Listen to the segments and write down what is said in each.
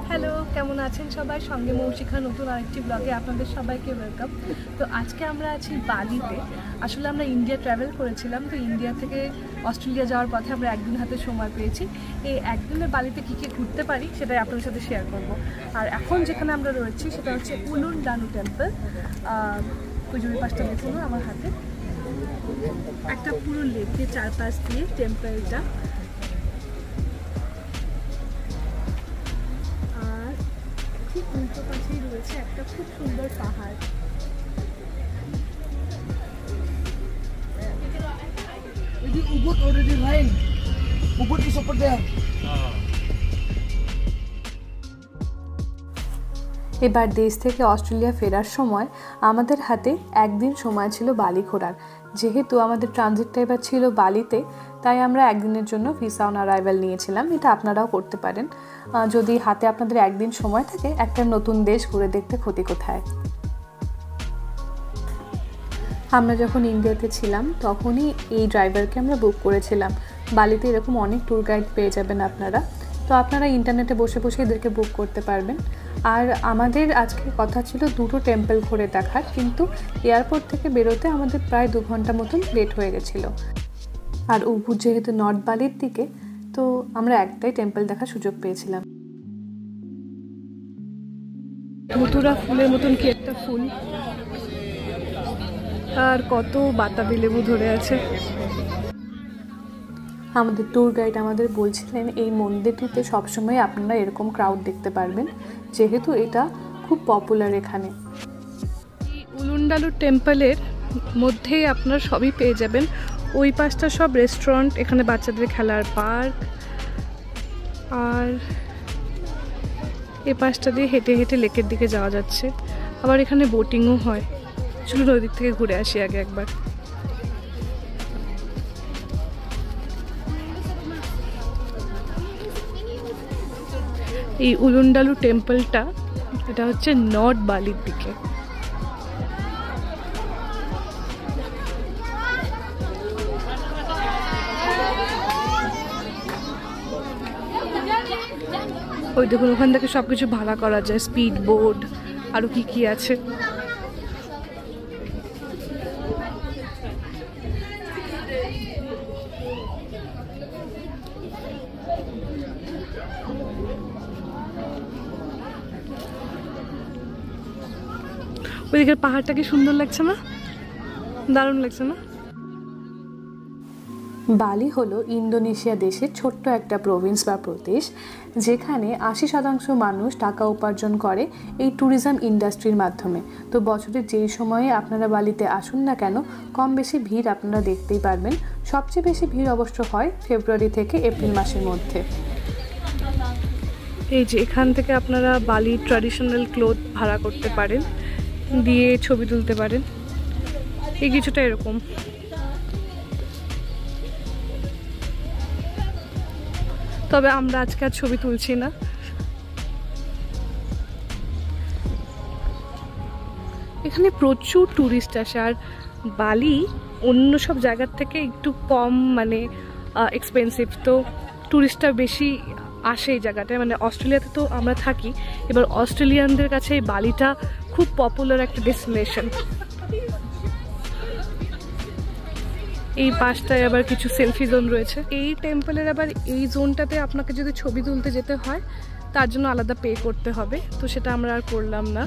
Hello, কেমন আছেন সবাই? সঙ্গে মৌশিখা নতুন আরেকটি ব্লগে আপনাদের সবাইকে ওয়েলকাম। তো আজকে আমরা আছি বালিতে। আসলে আমরা ইন্ডিয়া ট্রাভেল করেছিলাম, তো ইন্ডিয়া থেকে অস্ট্রেলিয়া যাওয়ার পথে আমরা একদিন হাতে সময় পেয়েছি। এই একদিনে বালিতে কী কী ঘুরতে পারি সেটাই আপনাদের সাথে শেয়ার করব। আর এখন যেখানে আমরা রয়েছি সেটা হচ্ছে উলুন্ডানু টেম্পল। ওই পাশটা দেখুন আমার হাতে, একটা পুরো লেকে চারপাশ দিয়ে টেম্পলটা। উল্টো পাশেই রয়েছে একটা খুব সুন্দর পাহাড়। এবার দেশ থেকে অস্ট্রেলিয়া ফেরার সময় আমাদের হাতে একদিন সময় ছিল বালি ঘোরার। যেহেতু আমাদের ট্রানজিটটা এবার ছিল বালিতে, তাই আমরা একদিনের জন্য ভিসা অন অ্যারাইভাল নিয়েছিলাম। এটা আপনারাও করতে পারেন যদি হাতে আপনাদের একদিন সময় থাকে। একটা নতুন দেশ ঘুরে দেখতে ক্ষতি কোথায়। আমরা যখন ইন্ডিয়াতে ছিলাম তখনই এই ড্রাইভারকে আমরা বুক করেছিলাম। বালিতে এরকম অনেক ট্যুর গাইড পেয়ে যাবেন আপনারা, তো আপনারা ইন্টারনেটে বসে বসে এদেরকে বুক করতে পারবেন। আর আমাদের আজকে কথা ছিল দুটো টেম্পল ঘুরে দেখার, কিন্তু এয়ারপোর্ট থেকে বেরোতে আমাদের প্রায় 2 ঘন্টা মতন লেট হয়ে গেছিলো। আর উবুর যেহেতু নর্থ বালির দিকে, তো আমরা একটাই টেম্পল দেখার সুযোগ পেয়েছিলাম। ধুতুরা ফুলের মতন কি একটা ফুল, আর কত বাতাবি লেবু ধরে আছে। আমাদের ট্যুর গাইড আমাদের বলছিলেন এই মন্দিরটিতে সবসময় আপনারা এরকম ক্রাউড দেখতে পারবেন, যেহেতু এটা খুব পপুলার এখানে। উলুন্ডানু টেম্পলের মধ্যেই আপনারা সবই পেয়ে যাবেন। ওই পাশটা সব রেস্টুরেন্ট, এখানে বাচ্চাদের খেলার পার্ক, আর এ পাশটা দিয়ে হেঁটে হেঁটে লেকের দিকে যাওয়া যাচ্ছে। আবার এখানে বোটিংও হয়। চলুন ওই দিক থেকে ঘুরে আসি আগে একবার। এই উলুন্ডানু টেম্পলটা, এটা হচ্ছে নর্থ বালির দিকে। ওই দেখুন, ওখান থেকে সবকিছু ভাড়া করা যায়, স্পিড বোট আরো কি কি আছে। ওইদিকের পাহাড়টা কি সুন্দর লাগছে না? দারুণ লাগছে না? বালি হলো ইন্দোনেশিয়া দেশের ছোট্ট একটা প্রভিন্স বা প্রদেশ, যেখানে 80% মানুষ টাকা উপার্জন করে এই ট্যুরিজম ইন্ডাস্ট্রির মাধ্যমে। তো বছরের যেই সময়ে আপনারা বালিতে আসুন না কেন, কম বেশি ভিড় আপনারা দেখতেই পারবেন। সবচেয়ে বেশি ভিড় অবশ্য হয় ফেব্রুয়ারি থেকে এপ্রিল মাসের মধ্যে। এই যে এখান থেকে আপনারা বালি ট্র্যাডিশনাল ক্লোথ ভাড়া করতে পারেন, দিয়ে ছবি তুলতে পারেন। এই কিছুটা এরকম। তবে আমরা আজকে আর ছবি তুলছি না। এখানে প্রচুর ট্যুরিস্ট আসে, আর বালি অন্য সব জায়গার থেকে একটু কম এক্সপেন্সিভ, তো ট্যুরিস্টটা বেশি আসে এই জায়গাটায়। অস্ট্রেলিয়াতে তো আমরা থাকি, এবার অস্ট্রেলিয়ানদের কাছে এই বালিটা খুব পপুলার একটা ডেস্টিনেশন। এই পাশটায় আবার কিছু সেলফি জোন রয়েছে। এই টেম্পলের আবার এই জোনটাতে আপনাকে যদি ছবি তুলতে যেতে হয়, তার জন্য আলাদা পে করতে হবে, তো সেটা আমরা আর করলাম না।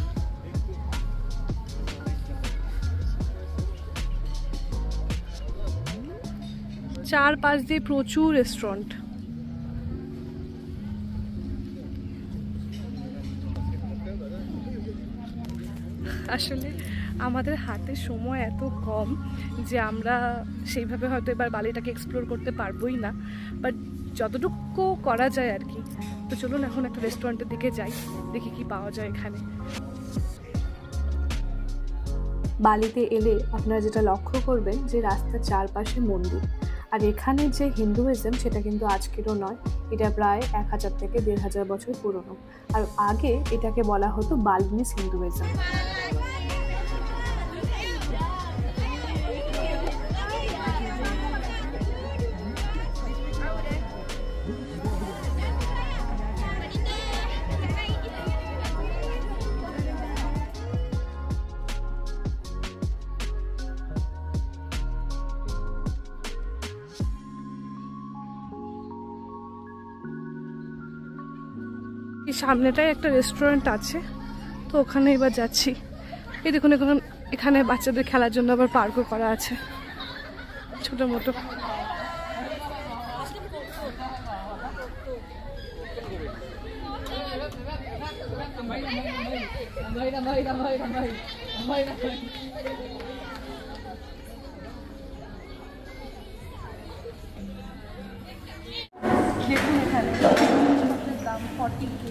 চারপাশ দিয়ে প্রচুর রেস্টুরেন্ট। আসলে আমাদের হাতে সময় এত কম যে আমরা সেইভাবে হয়তো এবার বালিটাকে এক্সপ্লোর করতে পারবোই না, বাট যতটুকু করা যায় আর কি। তো চলুন এখন একটা রেস্টুরেন্টের দিকে যাই, দেখি কি পাওয়া যায় এখানে। বালিতে এলে আপনারা যেটা লক্ষ্য করবেন যে রাস্তার চারপাশে মন্দির। আর এখানে যে হিন্দুইজম, সেটা কিন্তু আজকেরও নয়, এটা প্রায় 1000 থেকে 1500 বছর পুরনো। আর আগে এটাকে বলা হতো বাল্মিস হিন্দুইজম। এই সামনেটাই একটা রেস্টুরেন্ট আছে, তো ওখানে এবার যাচ্ছি। এই দেখুন এখানে বাচ্চাদের খেলার জন্য আবার পার্কও করা আছে ছোট মোটো। দেখুন এখানে দাম 40K,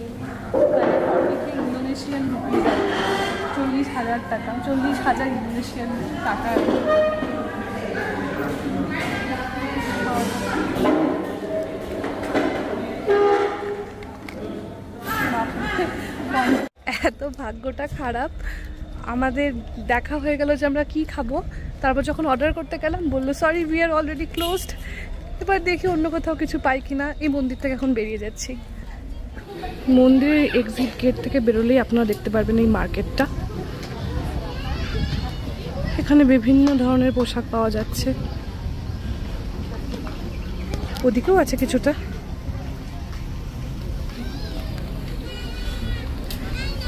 40K ইন্দোনেশিয়ান রুপি, 40,000 টাকা, 40,000 ইন্দোনেশিয়ান টাকা। এত ভাগ্যটা খারাপ, আমাদের দেখা হয়ে গেল যে আমরা কি খাবো, তারপর যখন অর্ডার করতে গেলাম বললো sorry we are already closed. এবার দেখি অন্য কোথাও কিছু পাই কিনা। এই মন্দির থেকে এখন বেরিয়ে যাচ্ছি। মন্দিরের এক্সিট গেট থেকে বেরোলেই আপনারা দেখতে পারবেন এই মার্কেটটা। এখানে বিভিন্ন ধরনের পোশাক পাওয়া যাচ্ছে, ওদিকেও আছে কিছুটা।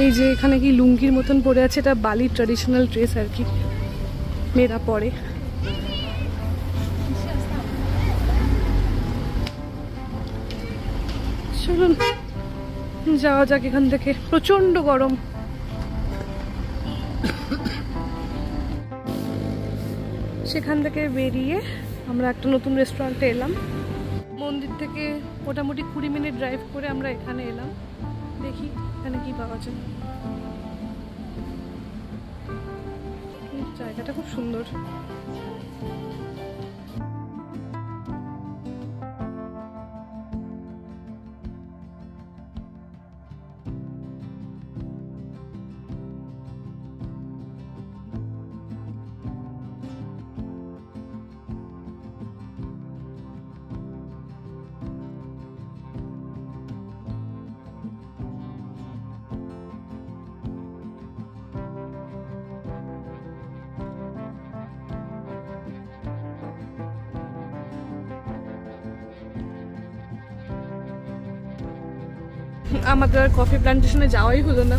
এই যে এখানে কি লুঙ্গির মতন পরে আছে, এটা বালি ট্র্যাডিশনাল ড্রেস আর কি, মেয়েরা পরে। চলুন যাওয়া যাক এখান থেকে, প্রচন্ড গরম। সেখান থেকে বেরিয়ে আমরা একটা নতুন রেস্টুরেন্টে এলাম। মন্দির থেকে মোটামুটি 20 মিনিট ড্রাইভ করে আমরা এখানে এলাম। দেখি এখানে কি পাওয়া যায়। জায়গাটা খুব সুন্দর। আমাদের আর কফি প্ল্যান্টেশনে যাওয়াই হলো না,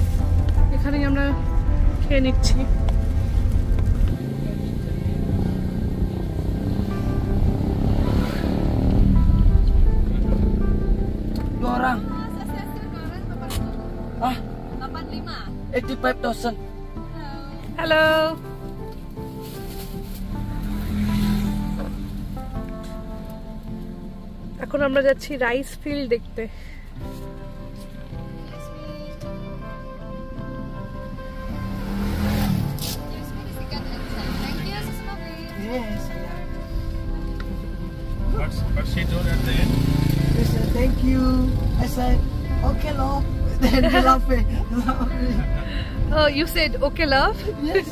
এখানেই আমরা খেয়ে নিচ্ছি। Dua orang. Ah, 85,000. হ্যালো, এখন আমরা যাচ্ছি রাইস ফিল্ড দেখতে। Yes. But she told at the end. He said, thank you. I said, okay, love. Then he laughing. Oh, you said okay love? Yes.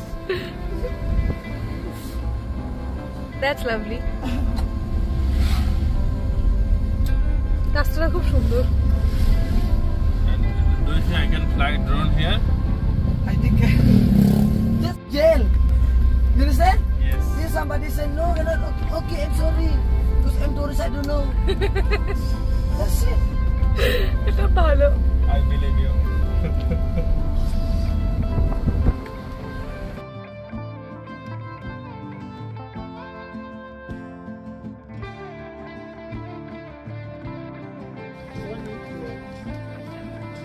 That's lovely. রাস্তাটা খুব সুন্দর। And do you think I can fly drone here? I think just jail. You understand? Yes. If somebody said no, you're not okay. Okay, I'm sorry. Because I'm tourist, I don't know. That's it. এটা ভালো। I believe you.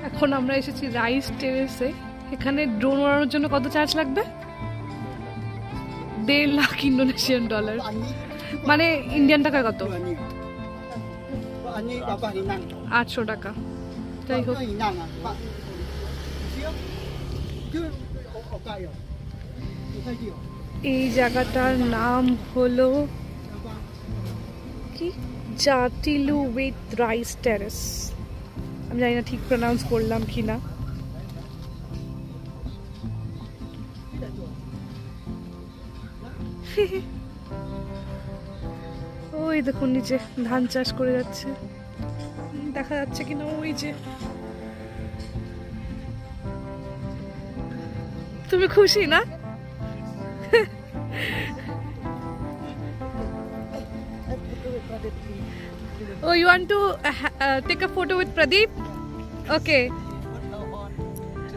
এখন আমরা এসেছি rice টেরেসে। এখানে drone ওড়ানোর জন্য কত charge লাগবে? 1.5 lakh Indonesian dollar, মানে ইন্ডিয়ান টাকায় কত? 800 টাকা। যাই হোক, এই জায়গাটার নাম হলো কি, জাতিলু উইথ রাইস টেরেস। আমি জানি না ঠিক প্রনাউন্স করলাম কি না। ওই দেখুন নিচে ধান চাষ করে যাচ্ছে, দেখা যাচ্ছে কিনা ওই যে। তুমি খুশি না? Oh, you want to take a photo with Pradeep? Okay.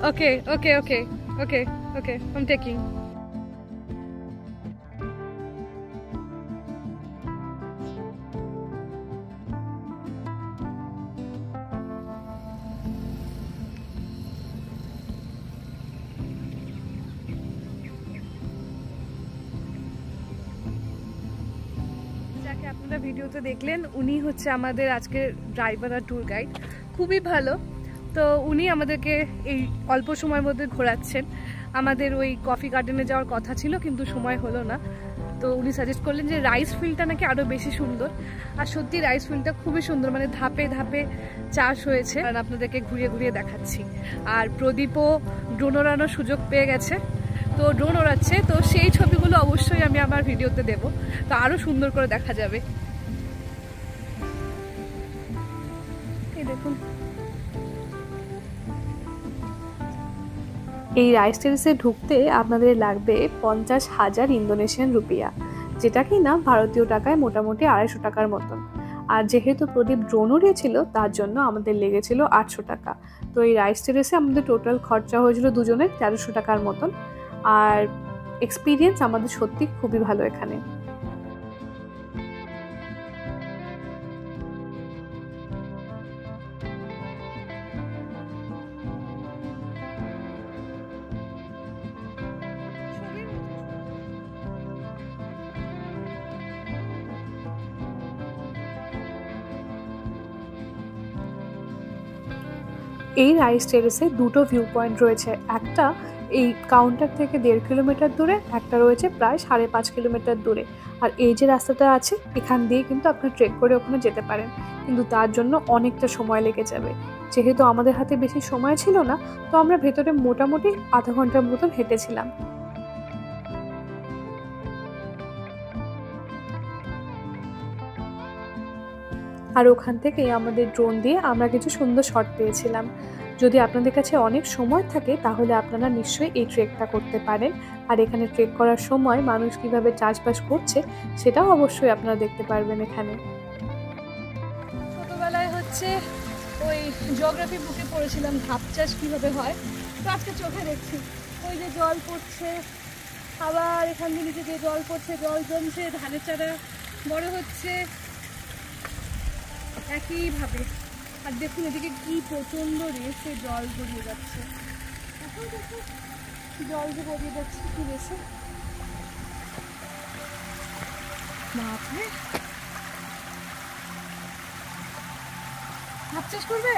Okay, I'm taking. যাকে আপনারা ভিডিওতে দেখলেন উনি হচ্ছে আমাদের আজকে ড্রাইভার আর ট্যুর গাইড, খুবই ভালো। তো উনি আমাদেরকে এই অল্প সময়ের মধ্যে ঘোরাচ্ছেন। আমাদের ওই কফি গার্ডেনে যাওয়ার কথা ছিল কিন্তু সময় হলো না, তো উনি সাজেস্ট করলেন যে রাইস ফিল্ডটা নাকি আরও বেশি সুন্দর। আর সত্যি রাইস ফিল্ডটা খুবই সুন্দর, মানে ধাপে ধাপে চাষ হয়েছে। আর আপনাদেরকে ঘুরিয়ে ঘুরিয়ে দেখাচ্ছি। আর প্রদীপও ড্রোন ওড়ানোর সুযোগ পেয়ে গেছে, তো ড্রোন ওড়াচ্ছে, তো সেই ছবিগুলো অবশ্যই আমি আমার ভিডিওতে দেব, তো আরও সুন্দর করে দেখা যাবে। এই দেখুন, এই রাইস টেরেসে ঢুকতে আপনাদের লাগবে 50,000 ইন্দোনেশিয়ান রুপিয়া, যেটা কি না ভারতীয় টাকায় মোটামুটি 250 টাকার মতন। আর যেহেতু প্রদীপ ড্রোন উড়িয়েছিল তার জন্য আমাদের লেগেছিল 800 টাকা। তো এই রাইস টেরেসে আমাদের টোটাল খরচা হয়েছিল দুজনের 1300 টাকার মতন। আর এক্সপিরিয়েন্স আমাদের সত্যি খুবই ভালো এখানে। এই রাইস টেরেসে দুটো ভিউ পয়েন্ট রয়েছে, একটা এই কাউন্টার থেকে 1.5 কিলোমিটার দূরে, একটা রয়েছে প্রায় 5.5 কিলোমিটার দূরে। আর এই যে রাস্তাটা আছে এখান দিয়ে কিন্তু আপনি ট্রেক করে ওখানে যেতে পারেন, কিন্তু তার জন্য অনেকটা সময় লেগে যাবে। যেহেতু আমাদের হাতে বেশি সময় ছিল না, তো আমরা ভেতরে মোটামুটি আধা ঘন্টার মতন হেঁটেছিলাম। আর ওখান থেকেই আমাদের ড্রোন দিয়ে আমরা কিছু সুন্দর শট পেয়েছিলাম। যদি আপনাদের কাছে অনেক সময় থাকে তাহলে আপনারা নিশ্চয়ই এই ট্রেকটা করতে পারেন। আর এখানে ট্রেক করার সময় মানুষ কিভাবে চাষবাস করছে সেটাও অবশ্যই আপনারা দেখতে পারবেন এখানে। ছোটবেলায় হচ্ছে ওই জিওগ্রাফি বুকে পড়েছিলাম ধাপ চাষ কীভাবে হয়, তো আজকে চোখে দেখছি। ওই যে জল পড়ছে, আবার এখান থেকে নিচে দিয়ে জল পড়ছে, জল জমছে, ধানের চারা বড় হচ্ছে একইভাবে। আর দেখুন এদিকে কি প্রচণ্ড রেসে জল গড়িয়ে যাচ্ছে, এখন দেখুন জল যে গড়িয়ে যাচ্ছে কি রেসে। বাপরে, ধাপ চাষ করবে?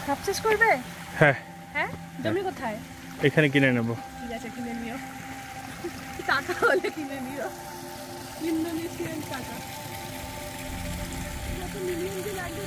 ধাপ চাষ করবে? হ্যাঁ হ্যাঁ, জমি কোথায়? এখানে কিনে নেব। ঠিক আছে, কিনে নিও, টাকা হলে কিনে নিও, ইন্দোনেশিয়ান টাকা। কত মিলিয়ন যে লাগবে।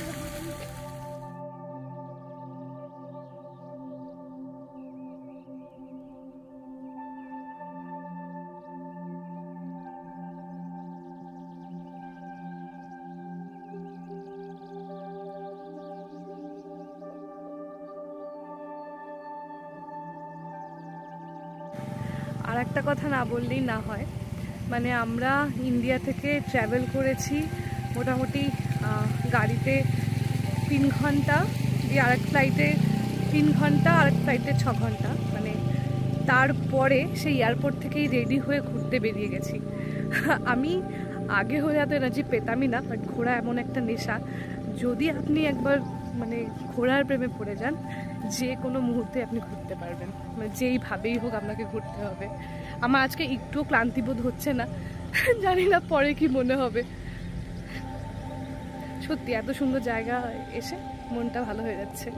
আর একটা কথা না বললেই না হয়, মানে আমরা ইন্ডিয়া থেকে ট্র্যাভেল করেছি মোটামুটি গাড়িতে 3 ঘন্টা, দিয়ে আরেক ফ্লাইটে 3 ঘন্টা, আরেক ফ্লাইটে 6 ঘন্টা। মানে তারপরে সেই এয়ারপোর্ট থেকেই রেডি হয়ে ঘুরতে বেরিয়ে গেছি। আমি আগে হলে এত এনার্জি পেতামই না, বাট ঘোরা এমন একটা নেশা, যদি আপনি একবার মানে ঘোরার প্রেমে পড়ে যান যে কোনো মুহূর্তে আপনি ঘুরতে পারবেন, মানে যেইভাবেই হোক আপনাকে ঘুরতে হবে। আমার আজকে একটুও ক্লান্তিবোধ হচ্ছে না, জানি না পরে কি মনে হবে। সত্যি এত সুন্দর জায়গা এসে মনটা ভালো হয়ে যাচ্ছে।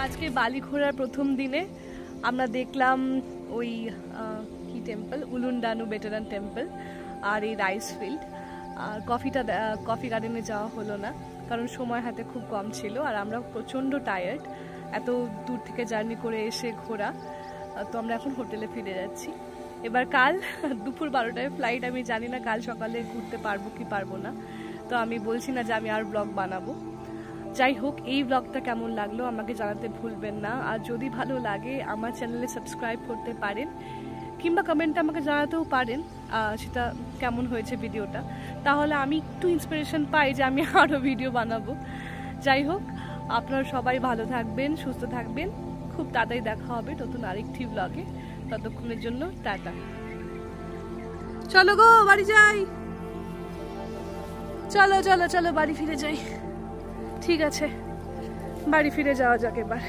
আজকে বালি ঘোরার প্রথম দিনে আমরা দেখলাম ওই কি টেম্পল, উলুন্ডানু বেটারান টেম্পল, আর এই রাইস ফিল্ড। আর কফি গার্ডেনে যাওয়া হলো না, কারণ সময় হাতে খুব কম ছিল, আর আমরা প্রচণ্ড টায়ার্ড এত দূর থেকে জার্নি করে এসে ঘোরা। তো আমরা এখন হোটেলে ফিরে যাচ্ছি। এবার কাল দুপুর 12টায় ফ্লাইট, আমি জানি না কাল সকালে ঘুরতে পারবো কি পারবো না, তো আমি বলছি না যে আমি আর ব্লগ বানাবো। যাই হোক, এই ব্লগটা কেমন লাগলো আমাকে জানাতে ভুলবেন না, আর যদি ভালো লাগে আমার চ্যানেলে সাবস্ক্রাইব করতে পারেন, কিংবা কমেন্টে আমাকে জানাতেও পারেন সেটা কেমন হয়েছে ভিডিওটা, তাহলে আমি একটু ইন্সপিরেশন পাই যে আমি আরও ভিডিও বানাবো। যাই হোক, আপনারা সবাই ভালো থাকবেন, সুস্থ থাকবেন, খুব তাড়াতাড়ি দেখা হবে নতুন আরেকটি ব্লগে। ততক্ষণের জন্য টাটা। চলো গো বাড়ি যাই, চলো চলো চলো বাড়ি ফিরে যাই। ঠিক আছে, বাড়ি ফিরে যাওয়া যাক এবার।